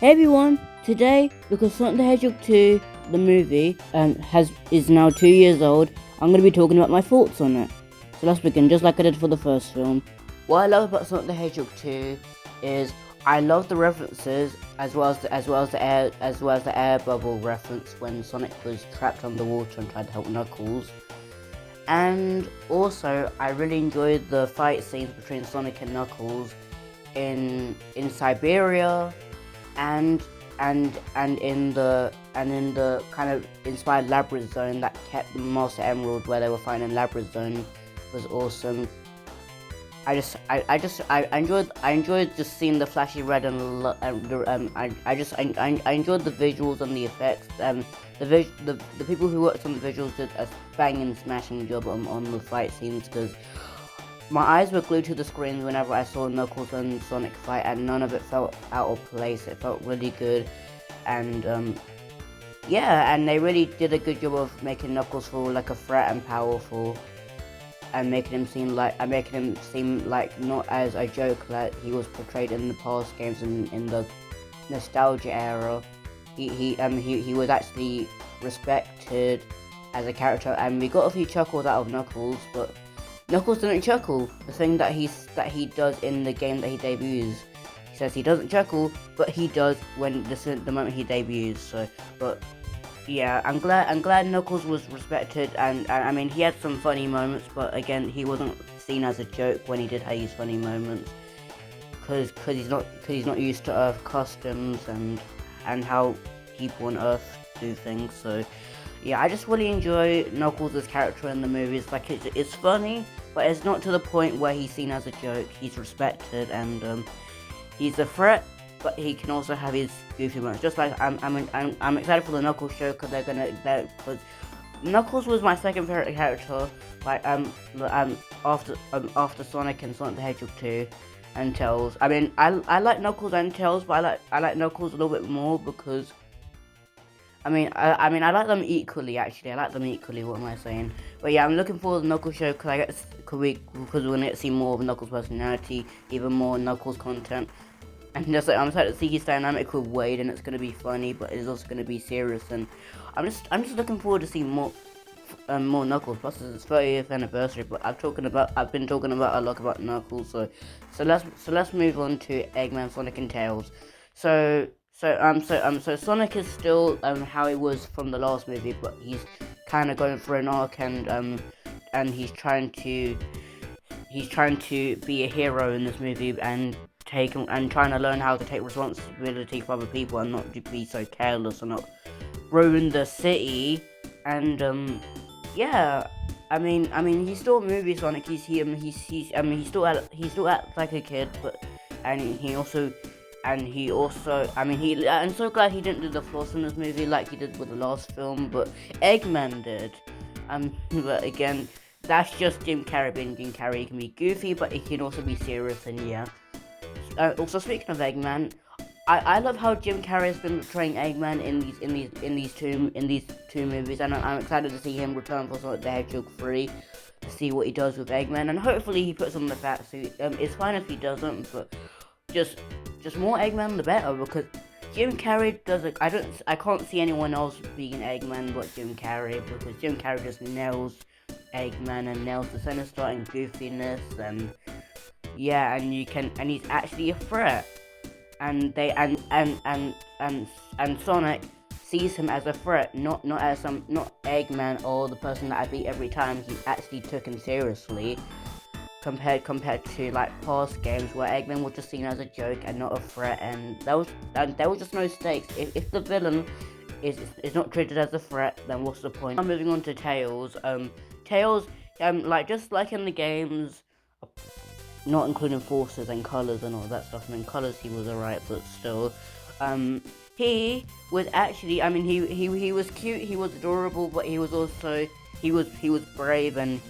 Hey everyone! Today, because Sonic the Hedgehog 2, the movie, is now 2 years old, I'm going to be talking about my thoughts on it. So let's begin, just like I did for the first film. What I love about Sonic the Hedgehog 2 is I love the references as well as the air bubble reference when Sonic was trapped underwater and tried to help Knuckles. And also, I really enjoyed the fight scenes between Sonic and Knuckles in Siberia and in the kind of inspired labyrinth zone that kept the Master Emerald where they were finding labyrinth zone was awesome. I enjoyed just seeing the flashy red and I enjoyed the visuals and the effects. The people who worked on the visuals did a banging smashing job on the fight scenes, because my eyes were glued to the screen whenever I saw Knuckles and Sonic fight, and none of it felt out of place. It felt really good, and and they really did a good job of making Knuckles feel like a threat and powerful, and making him seem like not as a joke like he was portrayed in the past games in the nostalgia era. He was actually respected as a character, and we got a few chuckles out of Knuckles, but Knuckles didn't chuckle. The thing that he does in the game that he debuts, he says he doesn't chuckle, but he does when the moment he debuts. So, but yeah, I'm glad Knuckles was respected, and I mean he had some funny moments, but again he wasn't seen as a joke when he did have these funny moments, because he's not used to Earth customs and how people on Earth do things. So yeah, I just really enjoy Knuckles' character in the movies. Like it's funny, but it's not to the point where he's seen as a joke. He's respected, and he's a threat, but he can also have his goofy moments. Just like I'm excited for the Knuckles show, because because Knuckles was my second favorite character. Like after Sonic and Sonic the Hedgehog 2 and Tails. I mean I like Knuckles and Tails, but I like Knuckles a little bit more because I like them equally. Actually, I like them equally. What am I saying? But yeah, I'm looking forward to the Knuckles show, because we're gonna get to see more of Knuckles' personality, even more Knuckles content, and just like I'm excited to see his dynamic with Wade, and it's gonna be funny, but it's also gonna be serious, and I'm just looking forward to seeing more Knuckles. Plus, it's his 30th anniversary, but I've been talking about a lot about Knuckles, so let's move on to Eggman, Sonic, and Tails. So Sonic is still how he was from the last movie, but he's kind of going through an arc, and he's trying to be a hero in this movie, and trying to learn how to take responsibility for other people and not be so careless and not ruin the city. And yeah, he's still a movie Sonic. He still acts like a kid, but I'm so glad he didn't do the floss in this movie like he did with the last film, but Eggman did. But again, that's just Jim Carrey being Jim Carrey. He can be goofy, but he can also be serious, and yeah. Also, speaking of Eggman, I love how Jim Carrey has been portraying Eggman in these two movies, and I'm excited to see him return for Sonic the Hedgehog 3 to see what he does with Eggman, and hopefully he puts on the fat suit. It's fine if he doesn't, but just more Eggman the better, because Jim Carrey does it. I can't see anyone else being Eggman but Jim Carrey, because Jim Carrey just nails Eggman and nails the center starting goofiness, and yeah, and he's actually a threat, and Sonic sees him as a threat, not Eggman or the person that I beat every time. He actually took him seriously, compared to like past games where Eggman was just seen as a joke and not a threat, and there was just no stakes. If the villain is not treated as a threat, then what's the point? I'm moving on to Tails. Just like in the games, not including forces and colors and all that stuff. I mean, colors he was alright, but still, he was actually, he was cute, he was adorable, but he was also he was brave, and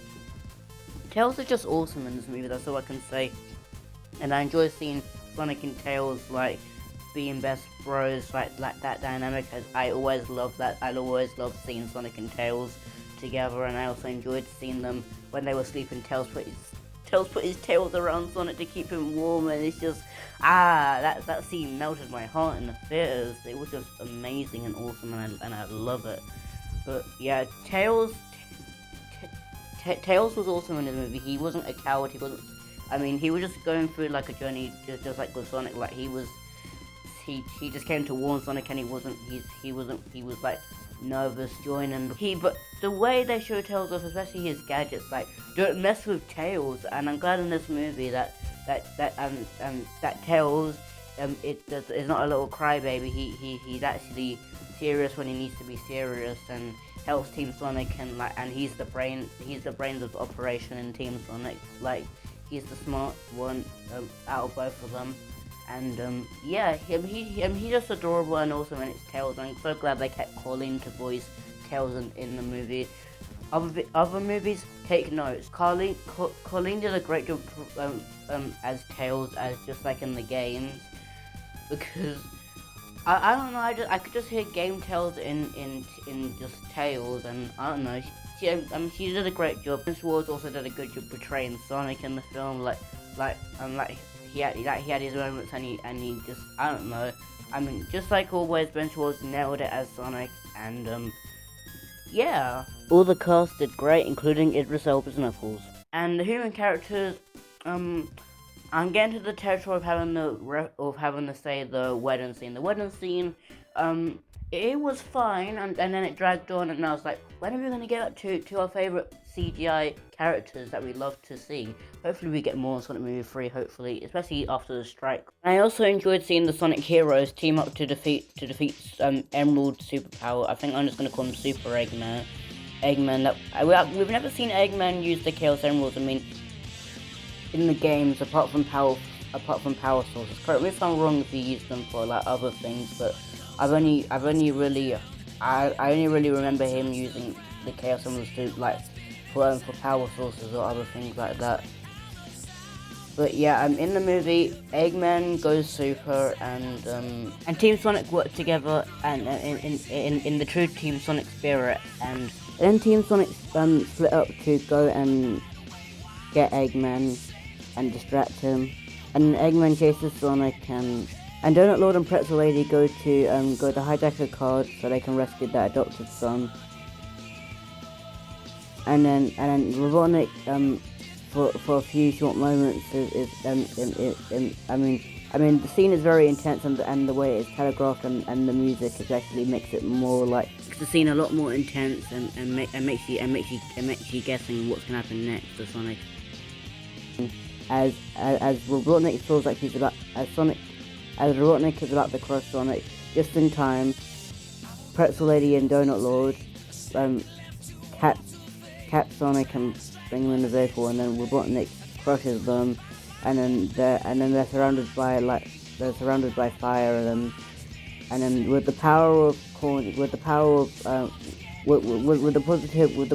Tails is just awesome in this movie. That's all I can say. And I enjoy seeing Sonic and Tails like being best bros, like that dynamic. As I always love that. I always loved seeing Sonic and Tails together, and I also enjoyed seeing them when they were sleeping. Tails put his tails around Sonic to keep him warm, and it's just that scene melted my heart in the theaters. It was just amazing and awesome, and I love it. But yeah, Tails was awesome in this movie. He wasn't a coward. He wasn't. I mean, he was just going through like a journey, just like with Sonic. Like he just came to warn Sonic, and he was like nervous joining. But the way they show Tails off, especially his gadgets, like don't mess with Tails. And I'm glad in this movie that Tails is not a little crybaby. He's actually serious when he needs to be serious, and helps Team Sonic, and he's the brains of the operation in Team Sonic. Like he's the smart one out of both of them. And yeah, he's just adorable and awesome, and it's Tails. I'm so glad they kept Colleen to voice Tails in the movie. Other movies, take notes. Colleen did a great job as Tails, as just like in the games, because I don't know, I could just hear game Tails in just Tails, and I don't know. She did a great job. Vince Wars also did a good job portraying Sonic in the film, he had his moments, and he just, I don't know. I mean, just like always, Ben Schwartz nailed it as Sonic, and yeah. All the cast did great, including Idris Elba's Knuckles. And the human characters, I'm getting to the territory of having to say the wedding scene. The wedding scene, it was fine, and then it dragged on, and I was like, when are we going to get to our favourite CGI characters that we love to see? Hopefully we get more in Sonic Movie 3, hopefully, especially after the strike. I also enjoyed seeing the Sonic heroes team up to defeat Emerald superpower. I think I'm just going to call him Super Eggman. We've never seen Eggman use the Chaos Emeralds. I mean, in the games, apart from power sources. Correct me if I'm wrong if you use them for like other things, but I only really remember him using the Chaos Emeralds to like for power sources or other things like that. But yeah, in the movie, Eggman goes super, and Team Sonic work together, and in the true Team Sonic spirit, and then Team Sonic split up to go and get Eggman and distract him, and Eggman chases Sonic, and Donut Lord and Pretzel Lady go to hijack a car so they can rescue their adopted son, and then Robotnik for a few short moments I mean the scene is very intense, and the way it's telegraphed and the music actually makes it more like the scene a lot more intense, and makes you guessing what's gonna happen next to Sonic. As Robotnik feels like he's about as Robotnik is about to crush Sonic just in time, Pretzel Lady and Donut Lord catch Sonic and bring them in the vehicle, and then Robotnik crushes them, and then they're surrounded by fire, and then with the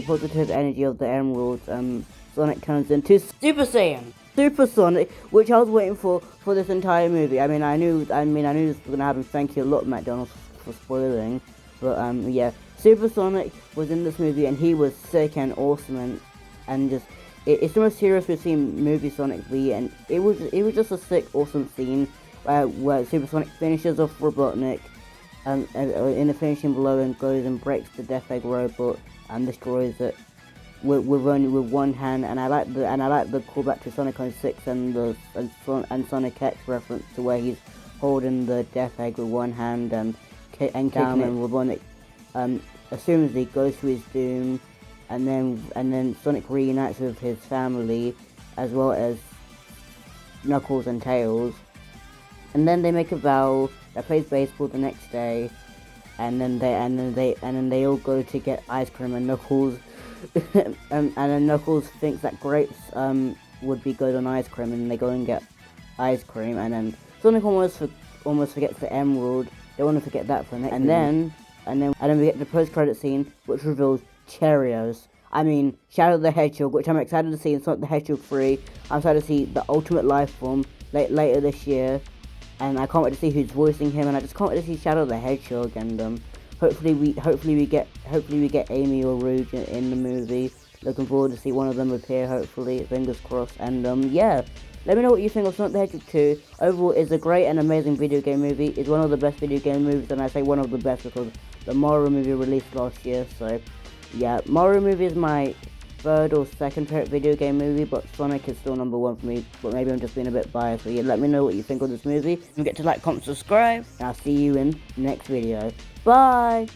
positive energy of the emeralds, Sonic turns into Super Saiyan, Super Sonic, which I was waiting for this entire movie. I knew this was gonna happen. Thank you a lot, McDonald's, for spoiling, but yeah. Super Sonic was in this movie, and he was sick and awesome, and just it's the most serious we've seen movie Sonic be, and it was just a sick, awesome scene where Super Sonic finishes off Robotnik in the finishing blow, and goes and breaks the Death Egg robot and destroys it with one hand. And I like the callback to Sonic 06 and Sonic X reference to where he's holding the Death Egg with one hand and kicking it, and Robotnik assumes he goes to his doom, and then Sonic reunites with his family as well as Knuckles and Tails, and then they make a vow that plays baseball the next day, and then they all go to get ice cream, and Knuckles and then Knuckles thinks that grapes would be good on ice cream, and they go and get ice cream, and then Sonic almost forgets the Emerald. They want to forget that for next, and then we get the post-credit scene, which reveals Cheerios. I mean, Shadow the Hedgehog, which I'm excited to see in Sonic the Hedgehog 3. I'm excited to see the Ultimate Life Form later this year, and I can't wait to see who's voicing him, and I just can't wait to see Shadow the Hedgehog, and hopefully we get Amy or Rouge in the movie. Looking forward to see one of them appear, hopefully, fingers crossed. And yeah, let me know what you think of Sonic the Hedgehog 2. Overall, it's a great and amazing video game movie. It's one of the best video game movies, and I say one of the best because the Mario movie released last year. So yeah, Mario movie is my third or second favorite video game movie, but Sonic is still number one for me. But maybe I'm just being a bit biased. But yeah, let me know what you think of this movie. Don't forget to like, comment, subscribe, and I'll see you in the next video. Bye!